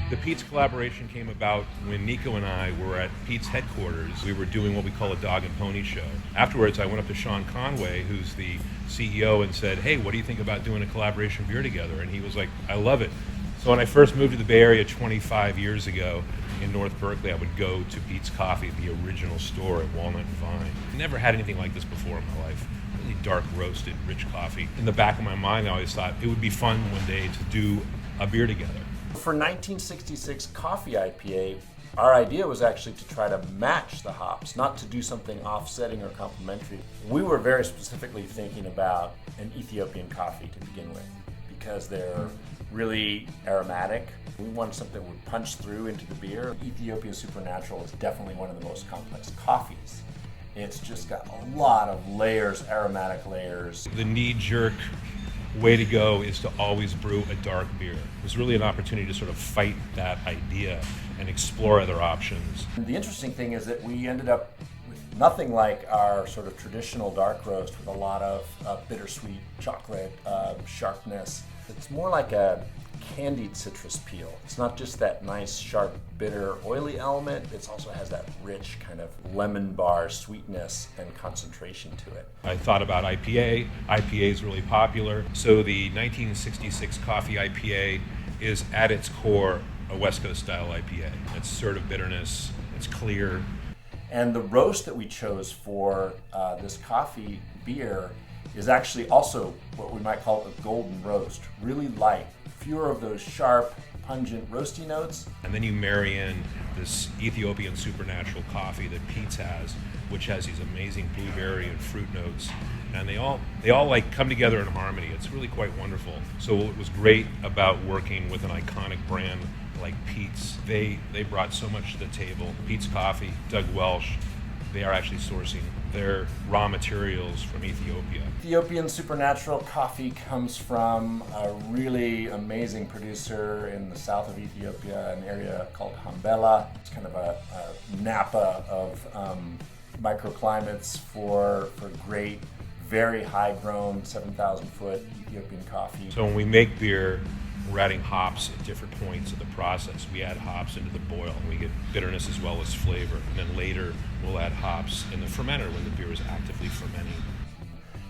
The Peet's collaboration came about when Nico and I were at Peet's headquarters. We were doing what we call a dog and pony show. Afterwards, I went up to Sean Conway, who's the CEO, and said, "Hey, what do you think about doing a collaboration beer together?" And he was like, "I love it." So when I first moved to the Bay Area 25 years ago in North Berkeley, I would go to Peet's Coffee, the original store at Walnut and Vine. Never had anything like this before in my life. Really dark roasted, rich coffee. In the back of my mind, I always thought it would be fun one day to do a beer together. For 1966 Coffee IPA, our idea was actually to try to match the hops, not to do something offsetting or complementary. We were very specifically thinking about an Ethiopian coffee to begin with, because they're really aromatic. We wanted something that would punch through into the beer. Ethiopian Supernatural is definitely one of the most complex coffees. It's just got a lot of layers, aromatic layers. The knee-jerk way to go is to always brew a dark beer. It was really an opportunity to sort of fight that idea and explore other options. And the interesting thing is that we ended up with nothing like our sort of traditional dark roast with a lot of bittersweet chocolate sharpness. It's more like a candied citrus peel. It's not just that nice, sharp, bitter, oily element. It also has that rich kind of lemon bar sweetness and concentration to it. I thought about IPA. IPA is really popular. So the 1966 Coffee IPA is at its core a West Coast style IPA. It's sort of bitterness, it's clear. And the roast that we chose for this coffee beer is actually also what we might call a golden roast. Really light, fewer of those sharp, pungent, roasty notes. And then you marry in this Ethiopian Supernatural coffee that Peet's has, which has these amazing blueberry and fruit notes. And they all like come together in harmony. It's really quite wonderful. So what was great about working with an iconic brand like Peet's, they brought so much to the table. Peet's Coffee, Doug Welsh, they are actually sourcing their raw materials from Ethiopia. Ethiopian Supernatural coffee comes from a really amazing producer in the south of Ethiopia, an area called Hambela. It's kind of a Napa of microclimates for great, very high-grown, 7,000-foot Ethiopian coffee. So when we make beer, we're adding hops at different points of the process. We add hops into the boil, and we get bitterness as well as flavor. And then later, we'll add hops in the fermenter when the beer is actively fermenting.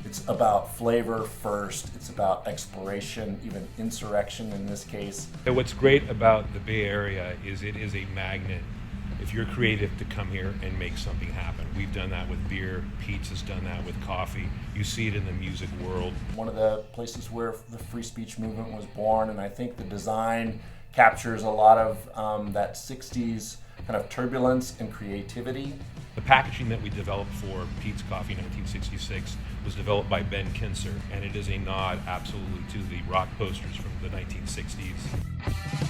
It's about flavor first. It's about exploration, even insurrection in this case. And what's great about the Bay Area is it is a magnet if you're creative to come here and make something happen. We've done that with beer. Peet's has done that with coffee. You see it in the music world. One of the places where the free speech movement was born, and I think the design captures a lot of that 60s kind of turbulence and creativity. The packaging that we developed for Peet's Coffee 1966 was developed by Ben Kinser, and it is a nod absolutely to the rock posters from the 1960s.